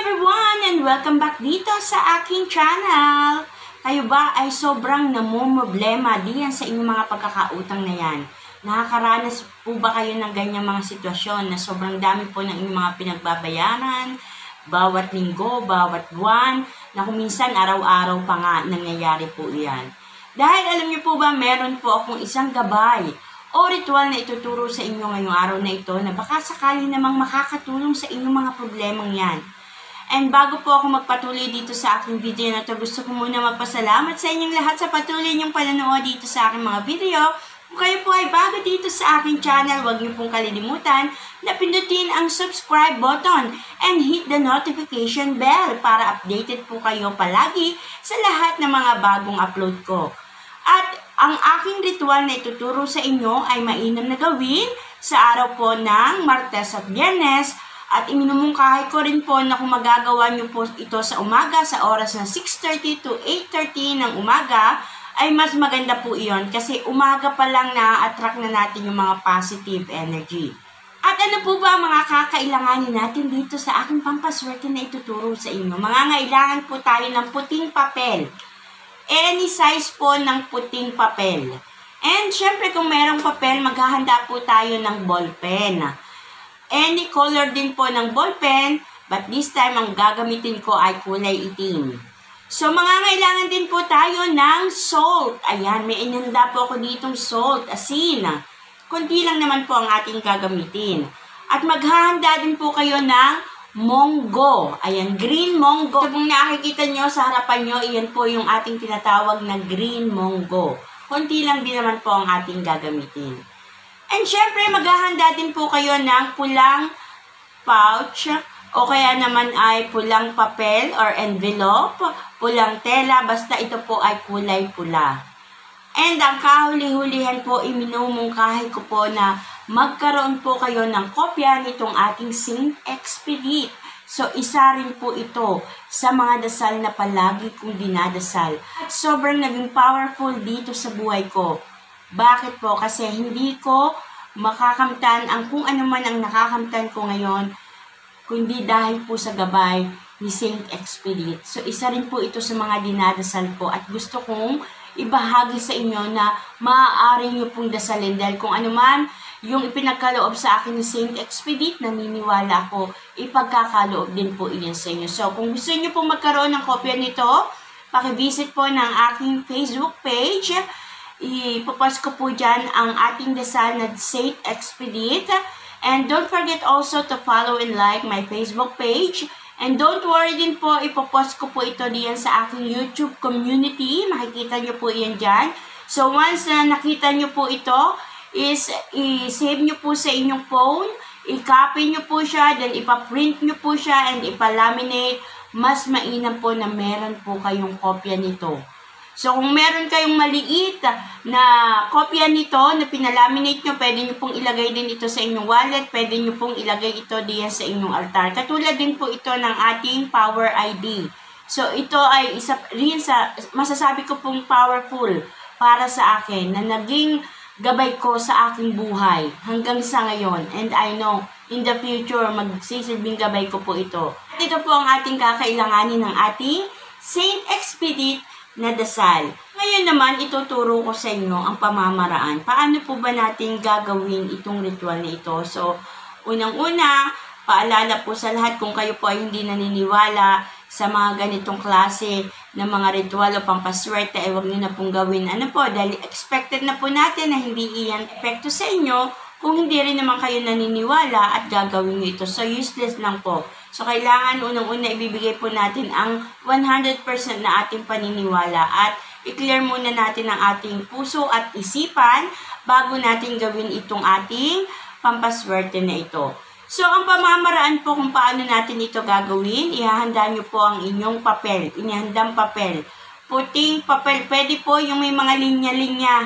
everyone and welcome back dito sa aking channel. Kayo ba ay sobrang namumroblema diyan sa inyong mga pagkakautang na yan? Nakakaranas po ba kayo ng ganyang mga sitwasyon na sobrang dami po ng inyong mga pinagbabayaran, bawat linggo, bawat buwan, na kung minsan araw-araw pa nga nangyayari po iyan? Dahil alam niyo po ba, meron po akong isang gabay o ritual na ituturo sa inyo ngayong araw na ito na baka sakali namang makakatulong sa inyong mga problemang yan. And bago po ako magpatuloy dito sa aking video na ito, gusto ko muna magpasalamat sa inyong lahat sa patuloy niyong panonood dito sa aking mga video. Kung kayo po ay bago dito sa aking channel, huwag niyo pong kalilimutan na pindutin ang subscribe button and hit the notification bell para updated po kayo palagi sa lahat ng mga bagong upload ko. At ang aking ritual na ituturo sa inyo ay mainam na gawin sa araw po ng Martes at Biyernes. At iminumungkahi ko rin po na kung magagawa nyo po ito sa umaga, sa oras na 6:30 to 8:30 ng umaga, ay mas maganda po iyon kasi umaga pa lang na-attract na natin yung mga positive energy. At ano po ba mga kakailanganin natin dito sa aking pampaswerte na ituturo sa inyo? Mangangailangan po tayo ng puting papel. Any size po ng puting papel. And syempre kung merong papel, maghahanda po tayo ng ballpen. Any color din po ng ballpen, but this time ang gagamitin ko ay kulay itim. So mangangailangan din po tayo ng salt. Ayan, may inanda po ako ditong salt, asin. Kunti lang naman po ang ating gagamitin. At maghahanda din po kayo ng monggo. Ayan, green monggo. So, kung nakikita nyo sa harapan nyo, iyan po yung ating tinatawag na green monggo. Kunti lang din naman po ang ating gagamitin. And syempre, maghahanda din po kayo ng pulang pouch o kaya naman ay pulang papel or envelope, pulang tela, basta ito po ay kulay pula. And ang kahuli-hulihan po, iminumungkahi ko po na magkaroon po kayo ng kopya nitong ating Saint Expedite. So, isa rin po ito sa mga dasal na palagi kong dinadasal. At sobrang naging powerful dito sa buhay ko. Bakit po? Kasi hindi ko makakamtan ang kung ano man ang nakakamtan ko ngayon, kundi dahil po sa gabay ni Saint Expedite. So, isa rin po ito sa mga dinadasal ko at gusto kong ibahagi sa inyo na maaari nyo pong dasalin dahil kung ano man yung ipinagkaloob sa akin ni Saint Expedite, naniniwala ko, ipagkakaloob din po iyan sa inyo. So, kung gusto nyo pong magkaroon ng kopya nito, pakivisit po ng aking Facebook page. Ipopost ko po dyan ang ating dasal na Saint Expedite. And don't forget also to follow and like my Facebook page. And don't worry din po, ipopost ko po ito diyan sa aking YouTube community. Makikita nyo po yan dyan. So once na nakita nyo po ito, is i-save nyo po sa inyong phone, i-copy nyo po siya, then ipa-print nyo po siya, and ipa-laminate. Mas mainam po na meron po kayong kopya nito. So, kung meron kayong maliit na kopya nito na pinalaminate nyo, pwede nyo pong ilagay din ito sa inyong wallet, pwede nyo pong ilagay ito diyan sa inyong altar. Katulad din po ito ng ating Power ID. So, ito ay isa rin sa, masasabi ko pong powerful para sa akin, na naging gabay ko sa aking buhay hanggang sa ngayon. And I know, in the future, magsisilbing gabay ko po ito. At ito po ang ating kakailanganin ng ating Saint Expedite na dasal. Ngayon naman, ituturo ko sa inyo ang pamamaraan. Paano po ba natin gagawin itong ritual na ito? So, unang-una, paalala po sa lahat kung kayo po ay hindi naniniwala sa mga ganitong klase ng mga ritual o pampaswerte, ay huwag nyo na pong gawin. Ano po? Dahil expected na po natin na hindi iyan epekto sa inyo kung hindi rin naman kayo naniniwala at gagawin nyo ito. So, useless lang po. So, kailangan unang-una ibibigay po natin ang 100% na ating paniniwala at i-clear muna natin ang ating puso at isipan bago natin gawin itong ating pampaswerte na ito. So, ang pamamaraan po kung paano natin ito gagawin, ihahanda nyo po ang inyong papel, inihandang papel. Puting papel, pwede po yung may mga linya-linya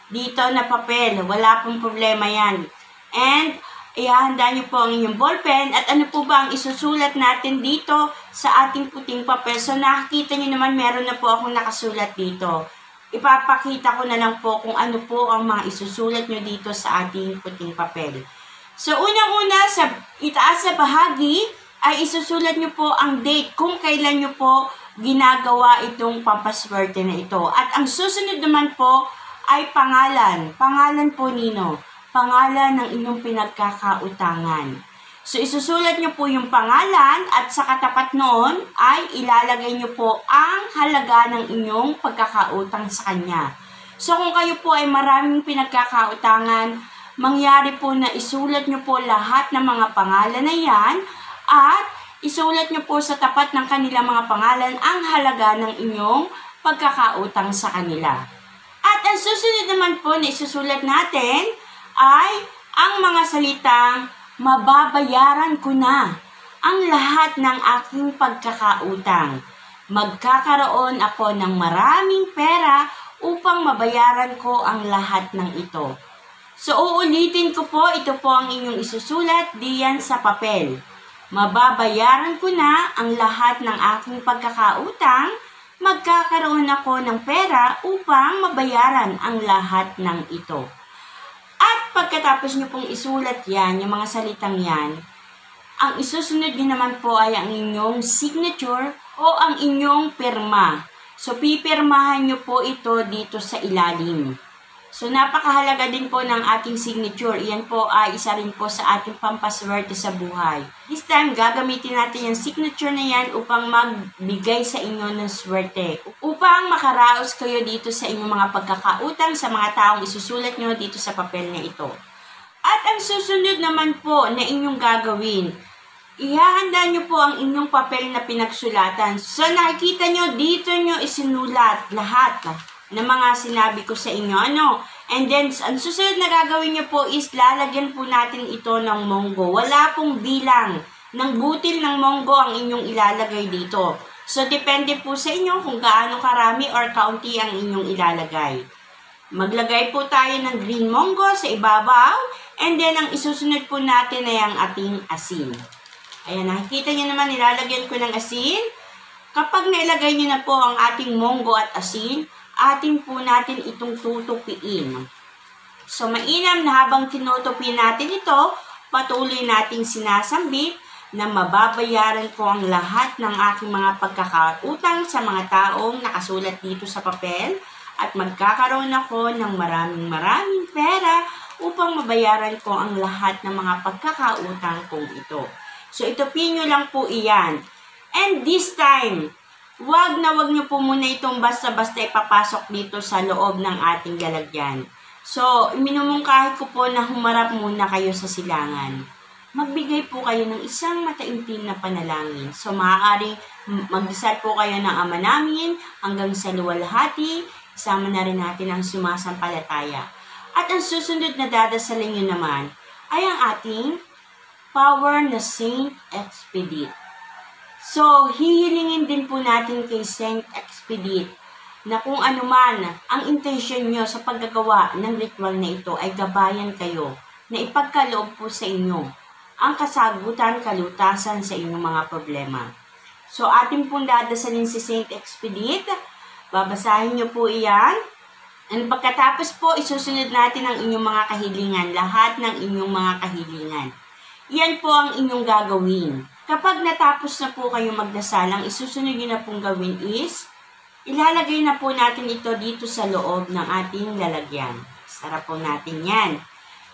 dito na papel, wala pong problema yan. And, ihahanda nyo po ang inyong ballpen at ano po ba ang isusulat natin dito sa ating puting papel. So, nakikita nyo naman meron na po akong nakasulat dito. Ipapakita ko na lang po kung ano po ang mga isusulat nyo dito sa ating puting papel. So, unang-una, sa itaas na bahagi ay isusulat nyo po ang date kung kailan nyo po ginagawa itong pampaswerte na ito. At ang susunod naman po ay pangalan. Pangalan po nino. Pangalan ng inyong pinagkakautangan. So, isusulat nyo po yung pangalan at sa katapat noon ay ilalagay nyo po ang halaga ng inyong pagkakautang sa kanya. So, kung kayo po ay maraming pinagkakautangan, mangyari po na isulat nyo po lahat ng mga pangalan na yan at isulat nyo po sa tapat ng kanilang mga pangalan ang halaga ng inyong pagkakautang sa kanila. At ang susunod naman po na isusulat natin ay ang mga salitang mababayaran ko na ang lahat ng aking pagkakautang. Magkakaroon ako ng maraming pera upang mabayaran ko ang lahat ng ito. So, uulitin ko po, ito po ang inyong isusulat diyan sa papel. Mababayaran ko na ang lahat ng aking pagkakautang, magkakaroon ako ng pera upang mabayaran ang lahat ng ito. At pagkatapos nyo pong isulat yan, yung mga salitang yan, ang isusunod nyo naman po ay ang inyong signature o ang inyong pirma. So, pipirmahan nyo po ito dito sa ilalim. So, napakahalaga din po ng ating signature. Iyan po ay isa rin po sa ating pampaswerte sa buhay. This time, gagamitin natin yung signature na yan upang magbigay sa inyo ng swerte. Upang makaraos kayo dito sa inyong mga pagkakautang sa mga taong isusulat nyo dito sa papel na ito. At ang susunod naman po na inyong gagawin, ihahanda nyo po ang inyong papel na pinagsulatan. So, nakikita nyo, dito nyo isinulat lahat ng mga sinabi ko sa inyo. And then, ang susunod na gagawin nyo po is lalagyan po natin ito ng monggo. Wala pong bilang ng butil ng monggo ang inyong ilalagay dito. So, depende po sa inyo kung gaano karami or kaunti ang inyong ilalagay. Maglagay po tayo ng green monggo sa ibabaw. And then, ang isusunod po natin ay ang ating asin. Ayan, nakikita nyo naman, nilalagyan ko ng asin. Kapag nailagay nyo na po ang ating monggo at asin, atin po natin itong tutupiin. So, mainam na habang tinutupi natin ito, patuloy nating sinasambit na mababayaran ko ang lahat ng aking mga pagkakautang sa mga taong nakasulat dito sa papel at magkakaroon ako ng maraming pera upang mabayaran ko ang lahat ng mga pagkakautang kong ito. So, itupin nyo lang po iyan. And this time, wag nyo po muna itong basta-basta ipapasok dito sa loob ng ating lalagyan. So, minumungkahi ko po na humarap muna kayo sa silangan. Magbigay po kayo ng isang mataimtim na panalangin. So, maaaring magdasal po kayo ng Ama namin hanggang sa luwalhati. Isama na rin natin ang sumasampalataya. At ang susunod na dadasalin nyo naman ay ang ating Power na Saint Expedite. So, hihilingin din po natin kay Saint Expedite na kung ano man ang intention nyo sa paggagawa ng ritual na ito ay gabayan kayo na ipagkaloob po sa inyo ang kasagutan, kalutasan sa inyong mga problema. So, ating pong dadasalin si Saint Expedite. Babasahin nyo po iyan. And pagkatapos po, isusunod natin ang inyong mga kahilingan, lahat ng inyong mga kahilingan. Iyan po ang inyong gagawin. Kapag natapos na po kayo magdasal, ang isusunod nyo na pong gawin is, ilalagay na po natin ito dito sa loob ng ating lalagyan. Sarap po natin yan.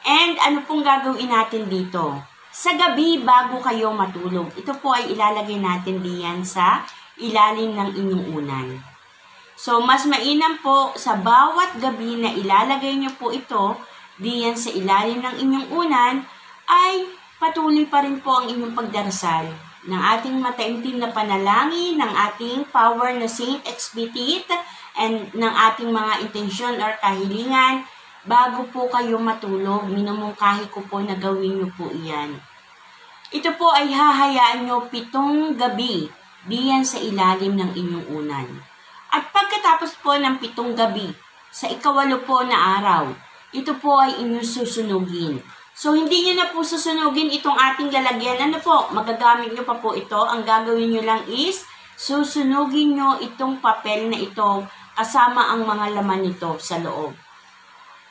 And ano pong gagawin natin dito? Sa gabi, bago kayo matulog, ito po ay ilalagay natin diyan sa ilalim ng inyong unan. So, mas mainam po sa bawat gabi na ilalagay nyo po ito diyan sa ilalim ng inyong unan, ay patuloy pa rin po ang inyong pagdarasal ng ating mataimtim na panalangin, ng ating power na Saint Expedite, and ng ating mga intensyon or kahilingan. Bago po kayo matulog, minumungkahi ko po na gawin nyo po iyan. Ito po ay hahayaan nyo 7 gabi diyan sa ilalim ng inyong unan. At pagkatapos po ng 7 gabi, sa ika-8 po na araw, ito po ay inyong susunugin. So, hindi nyo na po susunugin itong ating lalagyan. Ano po? Magagamit nyo pa po ito. Ang gagawin nyo lang is, susunugin nyo itong papel na ito kasama ang mga laman nito sa loob.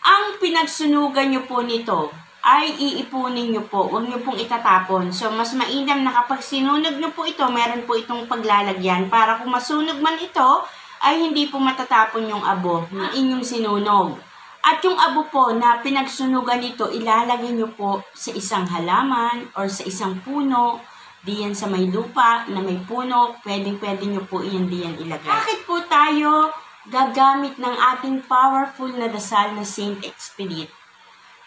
Ang pinagsunugan nyo po nito ay iipunin nyo po. Huwag nyo pong itatapon. So, mas mainam na kapag sinunog nyo po ito, meron po itong paglalagyan para kung masunog man ito, ay hindi po matatapon yung abo ng inyong sinunog. At yung abo po na pinagsunugan nito, ilalagay nyo po sa isang halaman or sa isang puno, diyan sa may lupa na may puno, pwede nyo po iyan diyan ilagay. Bakit po tayo gagamit ng ating powerful na dasal na Saint Expedite?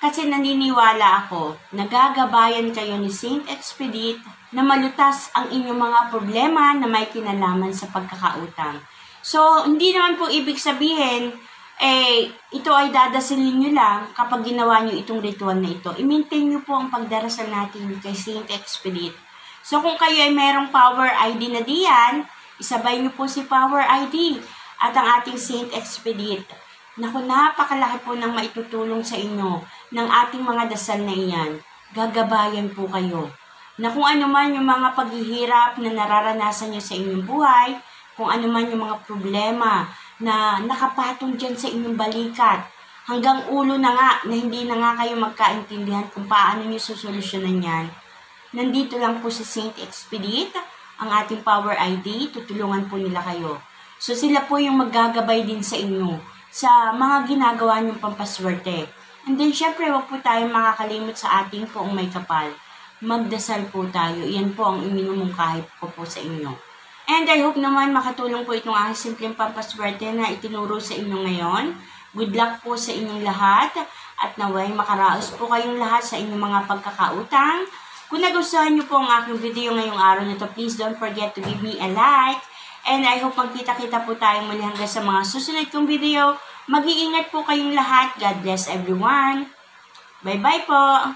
Kasi naniniwala ako, nagagabayan kayo ni Saint Expedite na malutas ang inyong mga problema na may kinalaman sa pagkakautang. So, hindi naman po ibig sabihin, ito ay dadasalin nyo lang kapag ginawa nyo itong ritual na ito. I-maintain nyo po ang pagdarasal natin kay Saint Expedite. So, kung kayo ay merong Power ID na diyan, isabay nyo po si Power ID at ang ating Saint Expedite. Naku, napakalaki po ng maitutulong sa inyo ng ating mga dasal na iyan. Gagabayan po kayo. Na kung ano man yung mga paghihirap na nararanasan nyo sa inyong buhay, kung ano man yung mga problema na nakapatong dyan sa inyong balikat, hanggang ulo na nga, na hindi na nga kayo magkaintindihan kung paano nyo susolusyonan yan. Nandito lang po si Saint Expedite, ang ating Power ID, tutulungan po nila kayo. So sila po yung maggagabay din sa inyo sa mga ginagawa niyong pampaswerte. And then, syempre, huwag po tayong makakalimot sa ating poong may kapal. Magdasal po tayo. Iyan po ang iminumungkahi ko po sa inyo. And I hope naman makatulong po itong aking simpleng pampaswerte na itinuro sa inyo ngayon. Good luck po sa inyong lahat. At naway makaraos po kayong lahat sa inyong mga pagkakautang. Kung nagustuhan niyo po ang aking video ngayong araw na ito, please don't forget to give me a like. And I hope magkita-kita po tayong muli hanggang sa mga susunod kong video. Mag-iingat po kayong lahat. God bless everyone. Bye-bye po.